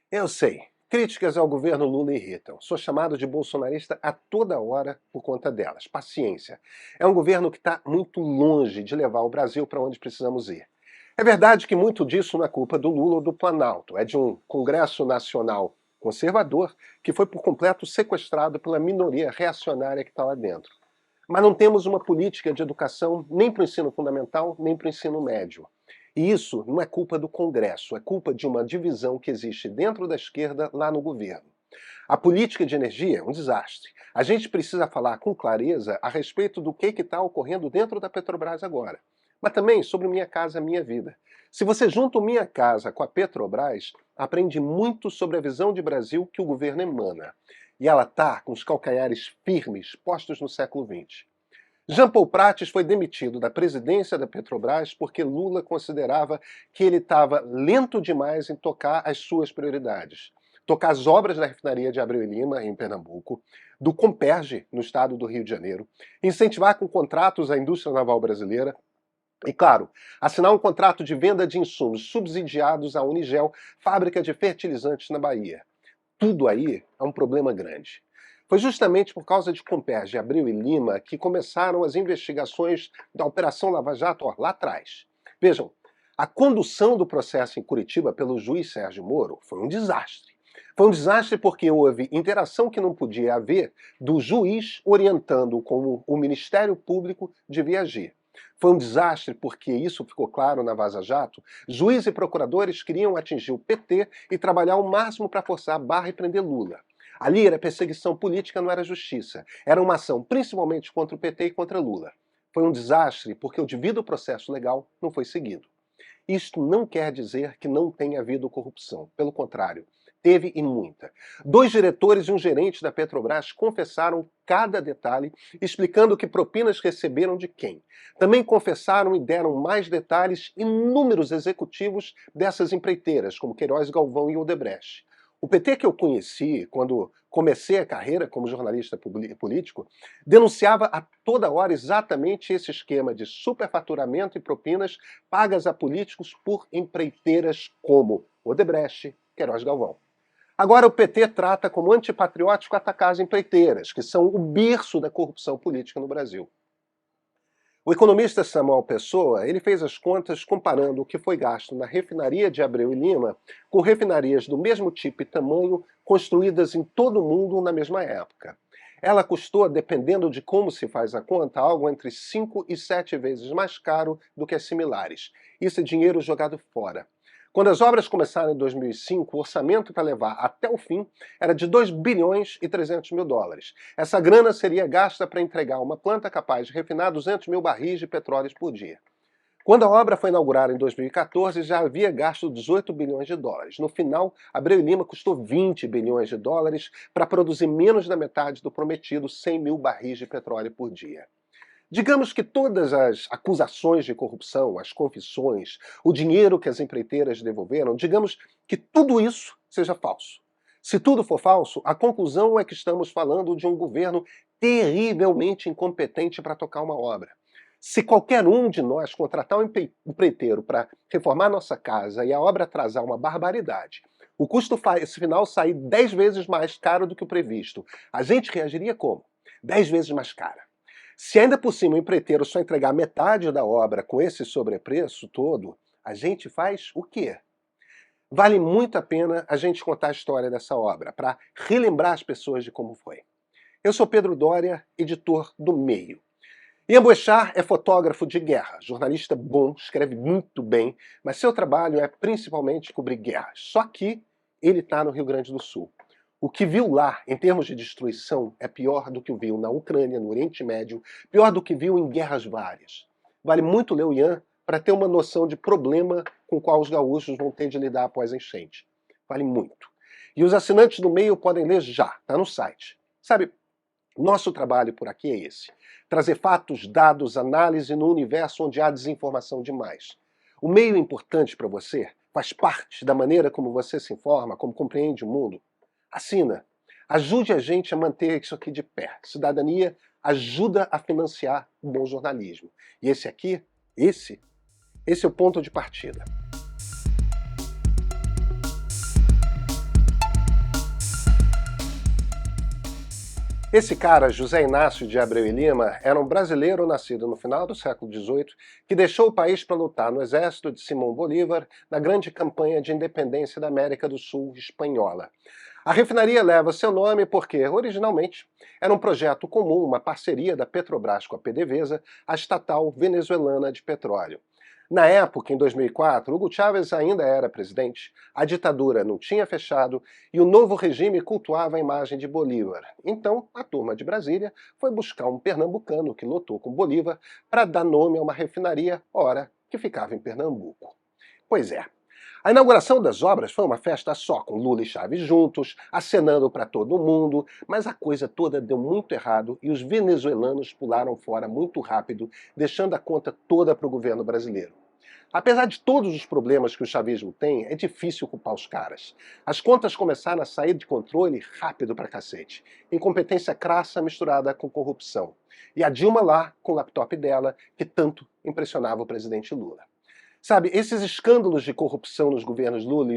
Eu sei, críticas ao governo Lula irritam. Sou chamado de bolsonarista a toda hora por conta delas. Paciência. É um governo que está muito longe de levar o Brasil para onde precisamos ir. É verdade que muito disso não é culpa do Lula ou do Planalto. É de um Congresso Nacional conservador que foi por completo sequestrado pela minoria reacionária que está lá dentro. Mas não temos uma política de educação nem para o ensino fundamental, nem para o ensino médio. E isso não é culpa do Congresso, é culpa de uma divisão que existe dentro da esquerda lá no governo. A política de energia é um desastre. A gente precisa falar com clareza a respeito do que está ocorrendo dentro da Petrobras agora. Mas também sobre Minha Casa Minha Vida. Se você junta o Minha Casa com a Petrobras, aprende muito sobre a visão de Brasil que o governo emana. E ela está com os calcanhares firmes postos no século XX. Jean Paul Prates foi demitido da presidência da Petrobras porque Lula considerava que ele estava lento demais em tocar as suas prioridades. Tocar as obras da refinaria de Abreu e Lima, em Pernambuco, do Comperge, no estado do Rio de Janeiro, incentivar com contratos a indústria naval brasileira e, claro, assinar um contrato de venda de insumos subsidiados à Unigel, fábrica de fertilizantes na Bahia. Tudo aí é um problema grande. Foi justamente por causa de Comperge, Abreu e Lima que começaram as investigações da Operação Lava Jato lá atrás. Vejam, a condução do processo em Curitiba pelo juiz Sérgio Moro foi um desastre. Foi um desastre porque houve interação que não podia haver do juiz orientando como o Ministério Público devia agir. Foi um desastre porque, isso ficou claro na Vaza Jato, juízes e procuradores queriam atingir o PT e trabalhar o máximo para forçar a barra e prender Lula. Ali era perseguição política, não era justiça. Era uma ação principalmente contra o PT e contra Lula. Foi um desastre porque o devido processo legal não foi seguido. Isto não quer dizer que não tenha havido corrupção. Pelo contrário, teve e muita. 2 diretores e um gerente da Petrobras confessaram cada detalhe, explicando que propinas receberam de quem. Também confessaram e deram mais detalhes inúmeros executivos dessas empreiteiras, como Queiroz, Galvão e Odebrecht. O PT que eu conheci quando comecei a carreira como jornalista político denunciava a toda hora exatamente esse esquema de superfaturamento e propinas pagas a políticos por empreiteiras como Odebrecht, Queiroz, Galvão. Agora o PT trata como antipatriótico atacar as empreiteiras, que são o berço da corrupção política no Brasil. O economista Samuel Pessoa, ele fez as contas comparando o que foi gasto na refinaria de Abreu e Lima com refinarias do mesmo tipo e tamanho construídas em todo o mundo na mesma época. Ela custou, dependendo de como se faz a conta, algo entre 5 e 7 vezes mais caro do que as similares. Isso é dinheiro jogado fora. Quando as obras começaram em 2005, o orçamento para levar até o fim era de 2 bilhões e 300 mil dólares. Essa grana seria gasta para entregar uma planta capaz de refinar 200 mil barris de petróleo por dia. Quando a obra foi inaugurada em 2014, já havia gasto 18 bilhões de dólares. No final, Abreu e Lima custou 20 bilhões de dólares para produzir menos da metade do prometido 100 mil barris de petróleo por dia. Digamos que todas as acusações de corrupção, as confissões, o dinheiro que as empreiteiras devolveram, digamos que tudo isso seja falso. Se tudo for falso, a conclusão é que estamos falando de um governo terrivelmente incompetente para tocar uma obra. Se qualquer um de nós contratar um empreiteiro para reformar nossa casa e a obra atrasar uma barbaridade, o custo final sair 10 vezes mais caro do que o previsto, a gente reagiria como? 10 vezes mais cara. Se ainda por cima o empreiteiro só entregar metade da obra com esse sobrepreço todo, a gente faz o quê? Vale muito a pena a gente contar a história dessa obra, para relembrar as pessoas de como foi. Eu sou Pedro Doria, editor do Meio. Ian Boechat é fotógrafo de guerra, jornalista bom, escreve muito bem, mas seu trabalho é principalmente cobrir guerras. Só que ele está no Rio Grande do Sul. O que viu lá, em termos de destruição, é pior do que o viu na Ucrânia, no Oriente Médio, pior do que viu em guerras várias. Vale muito ler o Ian para ter uma noção de problema com o qual os gaúchos vão ter de lidar após a enchente. Vale muito. E os assinantes do Meio podem ler já, está no site. Sabe, nosso trabalho por aqui é esse. Trazer fatos, dados, análise no universo onde há desinformação demais. O Meio é importante para você? Faz parte da maneira como você se informa, como compreende o mundo? Assina. Ajude a gente a manter isso aqui de pé. Cidadania ajuda a financiar o bom jornalismo. E esse aqui, esse é o ponto de partida. Esse cara, José Inácio de Abreu e Lima, era um brasileiro nascido no final do século XVIII que deixou o país para lutar no exército de Simão Bolívar na grande campanha de independência da América do Sul espanhola. A refinaria leva seu nome porque, originalmente, era um projeto comum, uma parceria da Petrobras com a PDVSA, a estatal venezuelana de petróleo. Na época, em 2004, Hugo Chávez ainda era presidente, a ditadura não tinha fechado e o novo regime cultuava a imagem de Bolívar. Então, a turma de Brasília foi buscar um pernambucano que lutou com Bolívar para dar nome a uma refinaria, ora, que ficava em Pernambuco. Pois é. A inauguração das obras foi uma festa só, com Lula e Chávez juntos, acenando para todo mundo, mas a coisa toda deu muito errado e os venezuelanos pularam fora muito rápido, deixando a conta toda para o governo brasileiro. Apesar de todos os problemas que o chavismo tem, é difícil culpar os caras. As contas começaram a sair de controle rápido pra cacete. Incompetência crassa misturada com corrupção. E a Dilma lá, com o laptop dela, que tanto impressionava o presidente Lula. Sabe, esses escândalos de corrupção nos governos Lula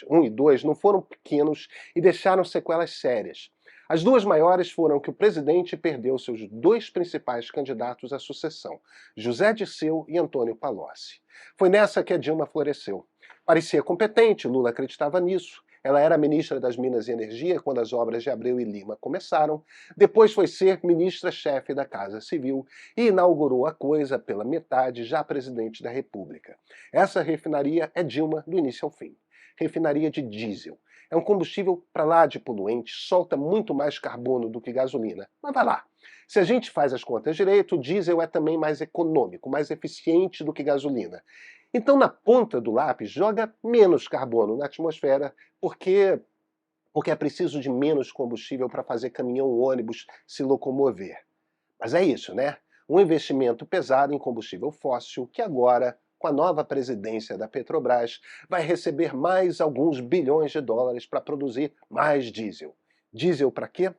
um e 2 não foram pequenos e deixaram sequelas sérias. As duas maiores foram que o presidente perdeu seus dois principais candidatos à sucessão, José Dirceu e Antônio Palocci. Foi nessa que a Dilma floresceu. Parecia competente, Lula acreditava nisso. Ela era ministra das Minas e Energia quando as obras de Abreu e Lima começaram. Depois foi ser ministra-chefe da Casa Civil e inaugurou a coisa pela metade, já presidente da República. Essa refinaria é Dilma do início ao fim. Refinaria de diesel. É um combustível para lá de poluente, solta muito mais carbono do que gasolina. Mas vai lá. Se a gente faz as contas direito, o diesel é também mais econômico, mais eficiente do que gasolina. Então, na ponta do lápis, joga menos carbono na atmosfera, porque é preciso de menos combustível para fazer caminhão ou ônibus se locomover. Mas é isso, né? Um investimento pesado em combustível fóssil que agora, com a nova presidência da Petrobras, vai receber mais alguns bilhões de dólares para produzir mais diesel. Diesel para quê?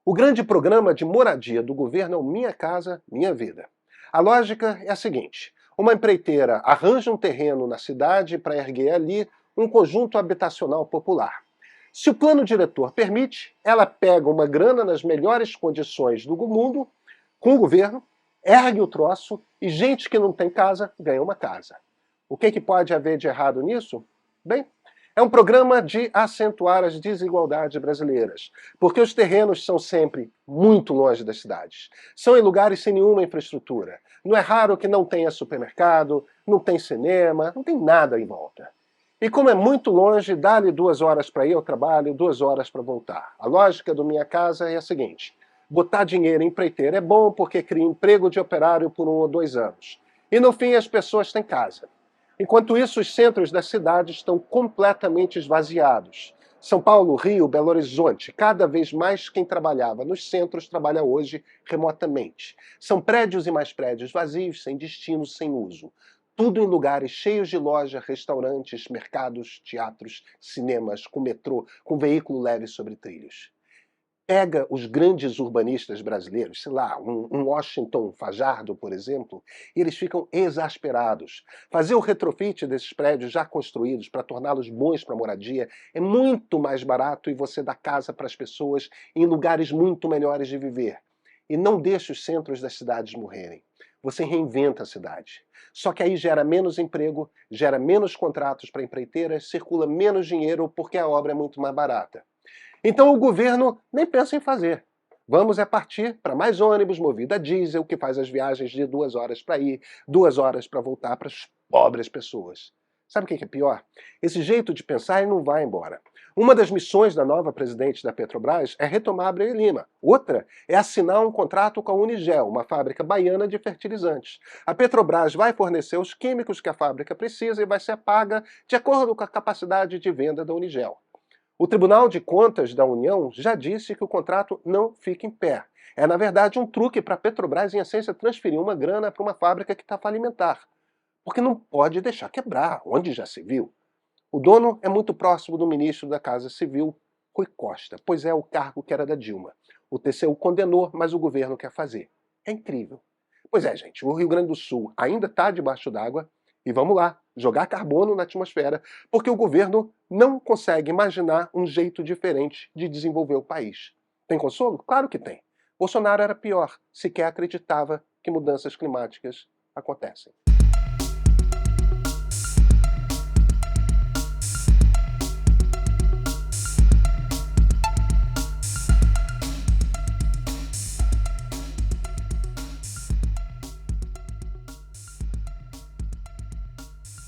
O grande programa de moradia do governo é o Minha Casa, Minha Vida. A lógica é a seguinte: uma empreiteira arranja um terreno na cidade para erguer ali um conjunto habitacional popular. Se o plano diretor permite, ela pega uma grana nas melhores condições do mundo, com o governo, ergue o troço e gente que não tem casa ganha uma casa. O que pode haver de errado nisso? Bem, é um programa de acentuar as desigualdades brasileiras, porque os terrenos são sempre muito longe das cidades. São em lugares sem nenhuma infraestrutura. Não é raro que não tenha supermercado, não tem cinema, não tem nada em volta. E como é muito longe, dá-lhe 2 horas para ir ao trabalho, 2 horas para voltar. A lógica do Minha Casa é a seguinte: botar dinheiro em empreiteiro é bom porque cria emprego de operário por 1 ou 2 anos. E no fim as pessoas têm casa. Enquanto isso, os centros das cidades estão completamente esvaziados. São Paulo, Rio, Belo Horizonte, cada vez mais quem trabalhava nos centros trabalha hoje remotamente. São prédios e mais prédios vazios, sem destino, sem uso. Tudo em lugares cheios de lojas, restaurantes, mercados, teatros, cinemas, com metrô, com veículo leve sobre trilhos. Pega os grandes urbanistas brasileiros, sei lá, um Washington Fajardo, por exemplo, e eles ficam exasperados. Fazer o retrofit desses prédios já construídos para torná-los bons para moradia é muito mais barato e você dá casa para as pessoas em lugares muito melhores de viver. E não deixa os centros das cidades morrerem. Você reinventa a cidade. Só que aí gera menos emprego, gera menos contratos para empreiteiras, circula menos dinheiro porque a obra é muito mais barata. Então o governo nem pensa em fazer. Vamos partir para mais ônibus movido a diesel, que faz as viagens de 2 horas para ir, 2 horas para voltar para as pobres pessoas. Sabe o que é pior? Esse jeito de pensar não vai embora. Uma das missões da nova presidente da Petrobras é retomar Abreu e Lima. Outra é assinar um contrato com a Unigel, uma fábrica baiana de fertilizantes. A Petrobras vai fornecer os químicos que a fábrica precisa e vai ser paga de acordo com a capacidade de venda da Unigel. O Tribunal de Contas da União já disse que o contrato não fica em pé. É, na verdade, um truque para a Petrobras, em essência, transferir uma grana para uma fábrica que está falimentar. Porque não pode deixar quebrar, onde já se viu. O dono é muito próximo do ministro da Casa Civil, Rui Costa, pois é o cargo que era da Dilma. O TCU condenou, mas o governo quer fazer. É incrível. Pois é, gente, o Rio Grande do Sul ainda está debaixo d'água e vamos lá, jogar carbono na atmosfera, porque o governo não consegue imaginar um jeito diferente de desenvolver o país. Tem consolo? Claro que tem. Bolsonaro era pior, sequer acreditava que mudanças climáticas acontecem.